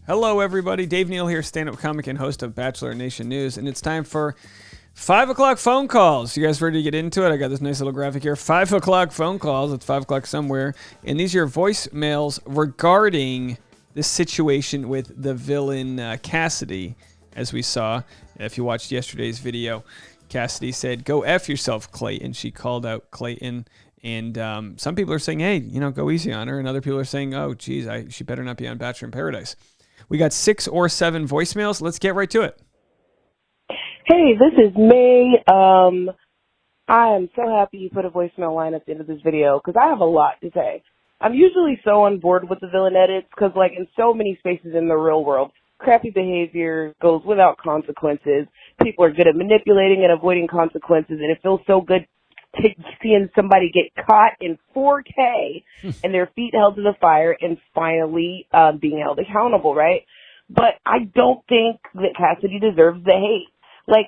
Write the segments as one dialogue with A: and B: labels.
A: Hello, everybody. Dave Neal here, stand-up comic and host of Bachelor Nation News, and it's time for 5 o'clock phone calls. You guys ready to get into it? I got this nice little graphic here. 5 o'clock phone calls. It's 5 o'clock somewhere, and these are your voicemails regarding this situation with the villain Cassidy, as we saw. If you watched yesterday's video, Cassidy said, "Go F yourself, Clayton." She called out Clayton. And some people are saying, hey, go easy on her. And other people are saying, oh, geez, she better not be on Bachelor in Paradise. We got 6 or 7 voicemails. Let's get right to it.
B: Hey, this is May. I am so happy you put a voicemail line at the end of this video because I have a lot to say. I'm usually so on board with the villain edits because, in so many spaces in the real world, crappy behavior goes without consequences. People are good at manipulating and avoiding consequences, and it feels so good seeing somebody get caught in 4K and their feet held to the fire and finally being held accountable, right? But I don't think that Cassidy deserves the hate.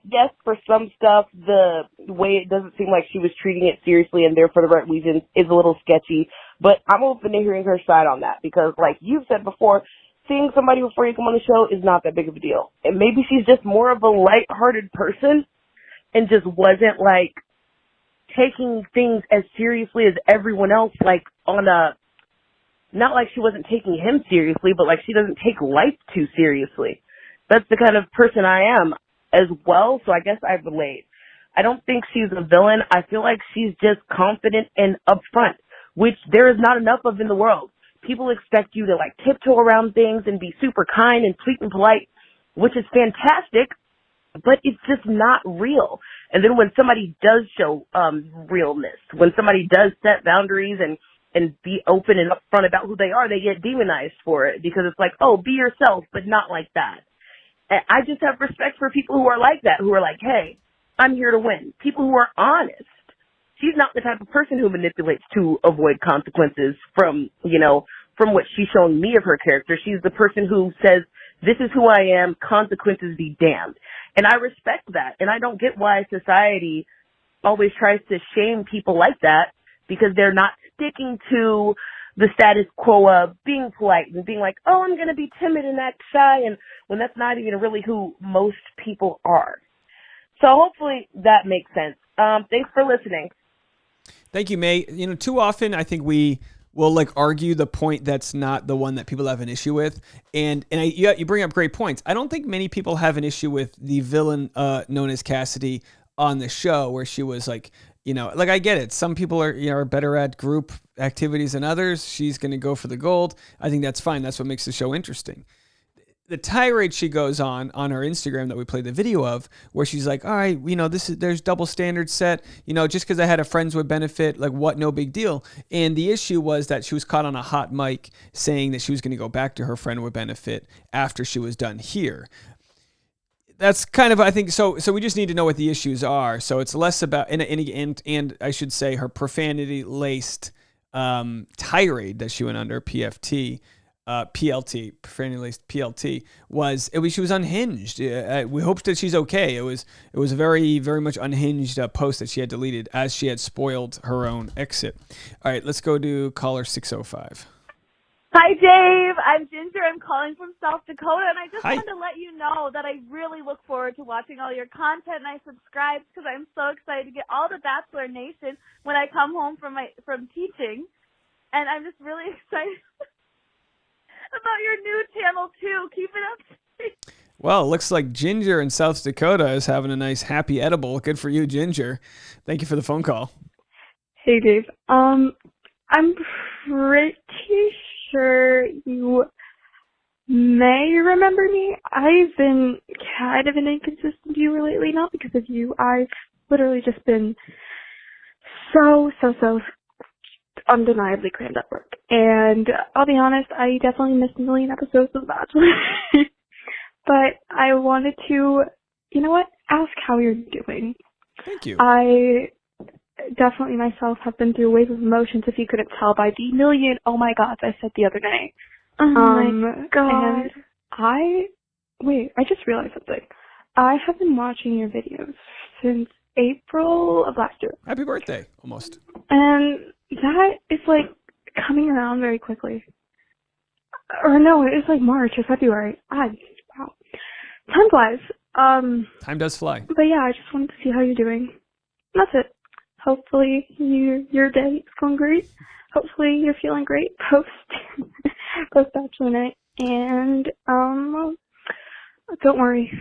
B: Yes, for some stuff, the way it doesn't seem like she was treating it seriously and there for the right reasons is a little sketchy. But I'm open to hearing her side on that because, like you've said before, seeing somebody before you come on the show is not that big of a deal. And maybe she's just more of a lighthearted person and just wasn't, taking things as seriously as everyone else, not like she wasn't taking him seriously, but she doesn't take life too seriously. That's the kind of person I am as well, so I guess I relate. I don't think she's a villain. I feel like she's just confident and upfront, which there is not enough of in the world. People expect you to, tiptoe around things and be super kind and sweet and polite, which is fantastic, but it's just not real. And then when somebody does show realness, when somebody does set boundaries and be open and upfront about who they are, they get demonized for it because it's oh, be yourself, but not like that. And I just have respect for people who are like that, who are hey, I'm here to win. People who are honest. She's not the type of person who manipulates to avoid consequences from what she's showing me of her character. She's the person who says, this is who I am, consequences be damned. And I respect that. And I don't get why society always tries to shame people like that because they're not sticking to the status quo of being polite and being oh, I'm going to be timid and act shy, and when that's not even really who most people are. So hopefully that makes sense. Thanks for listening.
A: Thank you, May. Too often I think we will argue the point that's not the one that people have an issue with. And you bring up great points. I don't think many people have an issue with the villain known as Cassidy on the show where she was I get it. Some people are better at group activities than others. She's going to go for the gold. I think that's fine. That's what makes the show interesting. The tirade she goes on her Instagram that we played the video of, where she's all right, there's double standards set, just because I had a friends with benefit, what, no big deal. And the issue was that she was caught on a hot mic saying that she was going to go back to her friend with benefit after she was done here. That's kind of, I think, so we just need to know what the issues are. So it's less about, and I should say her profanity-laced tirade that she went under, PLT, profanity-laced PLT, she was unhinged. We hope that she's okay. It was a very, very much unhinged post that she had deleted as she had spoiled her own exit. All right, let's go to caller 605.
C: Hi, Dave. I'm Ginger. I'm calling from South Dakota, and I just
A: Hi.
C: wanted to let you know that I really look forward to watching all your content, and I subscribe because I'm so excited to get all the Bachelor Nation when I come home from teaching, and I'm just really excited about your new channel, too. Keep it up.
A: Well, it looks like Ginger in South Dakota is having a nice happy edible. Good for you, Ginger. Thank you for the phone call.
D: Hey, Dave. I'm pretty sure you may remember me. I've been kind of an inconsistent viewer lately, not because of you. I've literally just been so undeniably crammed at work. And I'll be honest, I definitely missed a million episodes of The Bachelor. But I wanted to, ask how you're doing.
A: Thank you.
D: I definitely myself have been through a wave of emotions, if you couldn't tell by the million oh my gods I said the other day.
C: Oh my god.
D: And I just realized something. I have been watching your videos since April of last year.
A: Happy birthday, almost.
D: And that is coming around very quickly. Or no, it was like March or February. Wow. Time flies.
A: Time does fly.
D: But yeah, I just wanted to see how you're doing. That's it. Hopefully your day is going great. Hopefully you're feeling great post Bachelor night. And don't worry.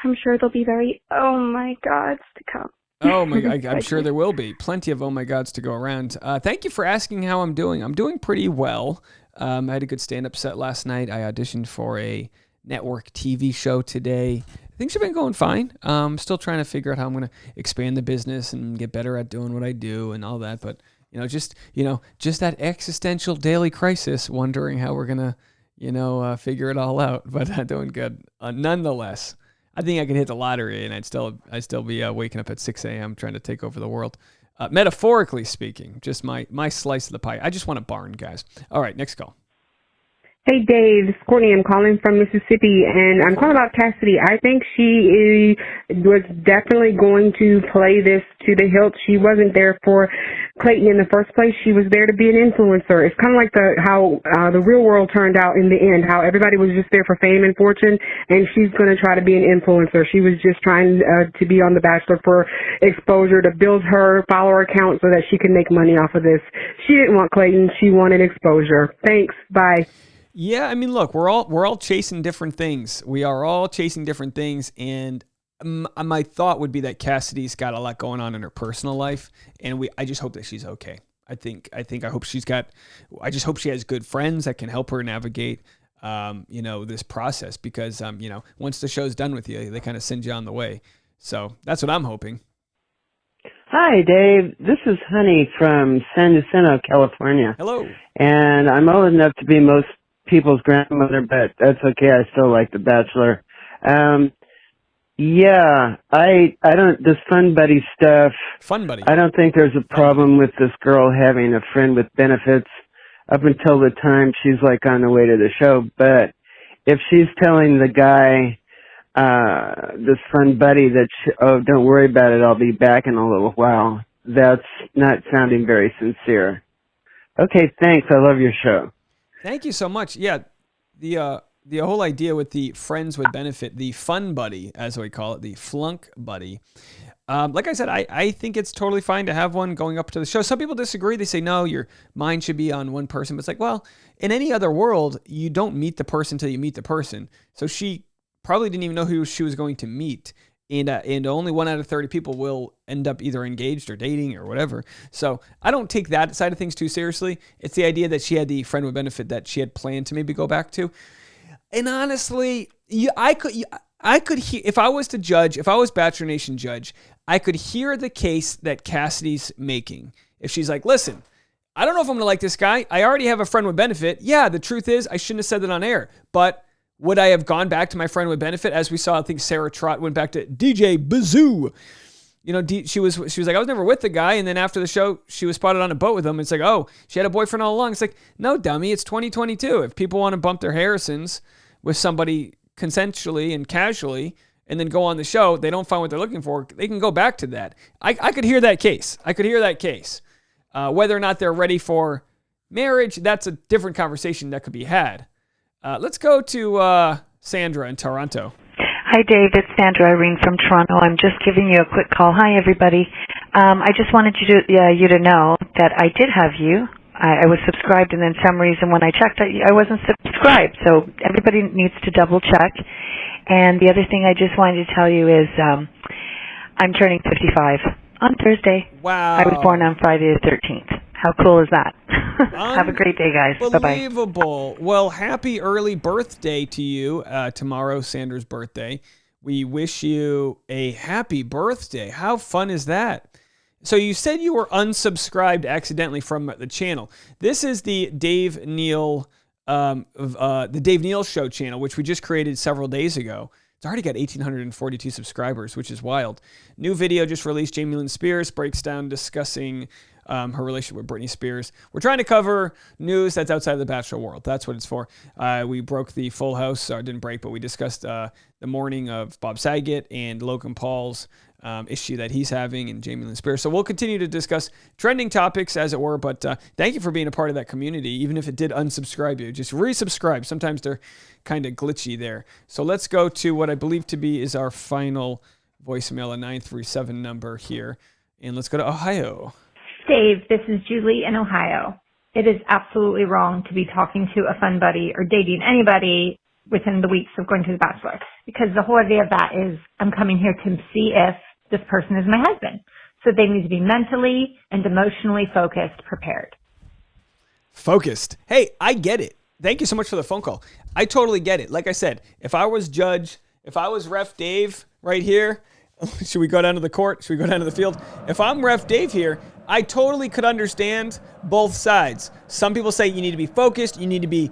D: I'm sure there'll be very oh my gods to come.
A: Oh my! I'm sure there will be plenty of oh my gods to go around. Thank you for asking how I'm doing. I'm doing pretty well. I had a good stand-up set last night. I auditioned for a network TV show today. Things have been going fine. Still trying to figure out how I'm going to expand the business and get better at doing what I do and all that. But just that existential daily crisis, wondering how we're gonna figure it all out. But I'm doing good nonetheless. I think I could hit the lottery and I'd still be waking up at 6 a.m. trying to take over the world. Metaphorically speaking, just my slice of the pie. I just want a barn, guys. All right, next call.
E: Hey, Dave, this is Courtney. I'm calling from Mississippi, and I'm calling about Cassidy. I think she was definitely going to play this to the hilt. She wasn't there for Clayton in the first place. She was there to be an influencer. It's kind of like how the real world turned out in the end, how everybody was just there for fame and fortune, and she's going to try to be an influencer. She was just trying to be on The Bachelor for exposure, to build her follower account so that she could make money off of this. She didn't want Clayton. She wanted exposure. Thanks. Bye.
A: Yeah, I mean, look, we're all chasing different things. We are all chasing different things, and my thought would be that Cassidy's got a lot going on in her personal life, and I just hope that she's okay. I hope I just hope she has good friends that can help her navigate, this process, because once the show's done with you, they kind of send you on the way. So that's what I'm hoping.
F: Hi, Dave. This is Honey from San Jacinto, California.
A: Hello.
F: And I'm old enough to be most people's grandmother, but that's okay. I still like The Bachelor. I don't, this Fun Buddy stuff.
A: Fun Buddy.
F: I don't think there's a problem with this girl having a friend with benefits up until the time she's like on the way to the show. But if she's telling the guy, this Fun Buddy that, don't worry about it, I'll be back in a little while, that's not sounding very sincere. Okay, thanks. I love your show.
A: Thank you so much. Yeah, the whole idea with the friends with benefit, the Fun Buddy, as we call it, the Flunk Buddy. Like I said, I think it's totally fine to have one going up to the show. Some people disagree. They say, no, your mind should be on one person. But it's like, well, in any other world, you don't meet the person until you meet the person. So she probably didn't even know who she was going to meet. And only 1 out of 30 people will end up either engaged or dating or whatever. So I don't take that side of things too seriously. It's the idea that she had the friend with benefit that she had planned to maybe go back to. And honestly, I could hear, if I was Bachelor Nation judge, I could hear the case that Cassidy's making. If she's like, listen, I don't know if I'm going to like this guy. I already have a friend with benefit. Yeah, the truth is I shouldn't have said that on air, but would I have gone back to my friend with benefit? As we saw, I think Sarah Trott went back to DJ Bazoo. She was like, I was never with the guy. And then after the show, she was spotted on a boat with him. It's like, oh, she had a boyfriend all along. It's like, no, dummy, it's 2022. If people want to bump their Harrisons with somebody consensually and casually and then go on the show, they don't find what they're looking for, they can go back to that. I could hear that case. Whether or not they're ready for marriage, that's a different conversation that could be had. Let's go to Sandra in Toronto.
G: Hi, Dave. It's Sandra Irene from Toronto. I'm just giving you a quick call. Hi, everybody. I just wanted you to know that I did have you. I was subscribed, and then some reason when I checked, I wasn't subscribed. So everybody needs to double check. And the other thing I just wanted to tell you is I'm turning 55 on Thursday.
A: Wow.
G: I was born on Friday the 13th. How cool is that? Have a great day, guys. Bye-bye.
A: Unbelievable. Well, happy early birthday to you. Tomorrow, Sandra's birthday. We wish you a happy birthday. How fun is that? So you said you were unsubscribed accidentally from the channel. This is the Dave Neal, the Dave Neal Show channel, which we just created several days ago. It's already got 1,842 subscribers, which is wild. New video just released. Jamie Lynn Spears breaks down discussing her relationship with Britney Spears. We're trying to cover news that's outside of the Bachelor world. That's what it's for. We broke the Full House, or didn't break, but we discussed the morning of Bob Saget and Logan Paul's issue that he's having, and Jamie Lynn Spears. So we'll continue to discuss trending topics, as it were, but thank you for being a part of that community, even if it did unsubscribe you. Just resubscribe. Sometimes they're kind of glitchy there. So let's go to what I believe to be is our final voicemail, a 937 number here. And let's go to Ohio.
H: Dave, this is Julie in Ohio. It is absolutely wrong to be talking to a fun buddy or dating anybody within the weeks of going to The Bachelor, because the whole idea of that is I'm coming here to see if this person is my husband. So they need to be mentally and emotionally focused, prepared.
A: Focused. Hey, I get it. Thank you so much for the phone call. I totally get it. Like I said, if I was Ref Dave right here, should we go down to the court? Should we go down to the field? If I'm Ref Dave here, I totally could understand both sides. Some people say you need to be focused, you need to be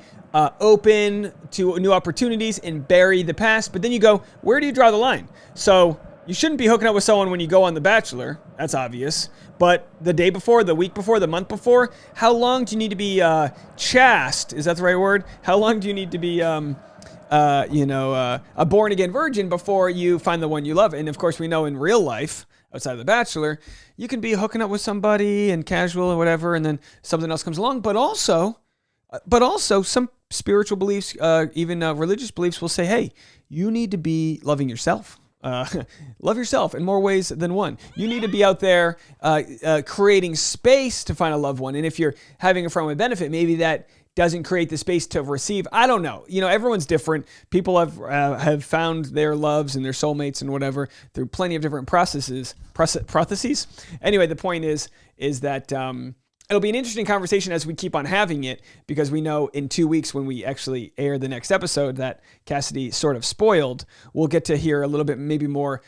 A: open to new opportunities and bury the past. But then you go, where do you draw the line? So you shouldn't be hooking up with someone when you go on The Bachelor. That's obvious. But the day before, the week before, the month before, how long do you need to be chaste? Is that the right word? How long do you need to be a born-again virgin before you find the one you love? And of course, we know in real life, outside of The Bachelor, you can be hooking up with somebody and casual or whatever, and then something else comes along. But also some spiritual beliefs, even religious beliefs will say, hey, you need to be loving yourself. Love yourself in more ways than one. You need to be out there creating space to find a loved one. And if you're having a friend with benefit, maybe that doesn't create the space to receive. I don't know. Everyone's different. People have found their loves and their soulmates and whatever through plenty of different processes. Anyway, the point is that it'll be an interesting conversation as we keep on having it, because we know in 2 weeks when we actually air the next episode that Cassidy sort of spoiled, we'll get to hear a little bit maybe more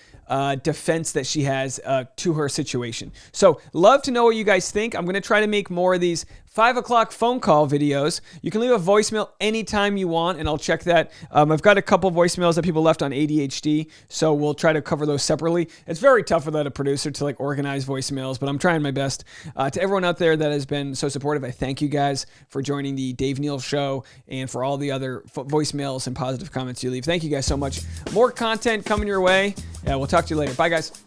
A: defense that she has to her situation. So love to know what you guys think. I'm going to try to make more of these 5 o'clock phone call videos. You can leave a voicemail anytime you want, and I'll check that. I've got a couple voicemails that people left on ADHD, so we'll try to cover those separately. It's very tough without a producer to organize voicemails, but I'm trying my best. To everyone out there that has been so supportive, I thank you guys for joining the Dave Neal Show and for all the other voicemails and positive comments you leave. Thank you guys so much. More content coming your way. Yeah, we'll talk to you later. Bye, guys.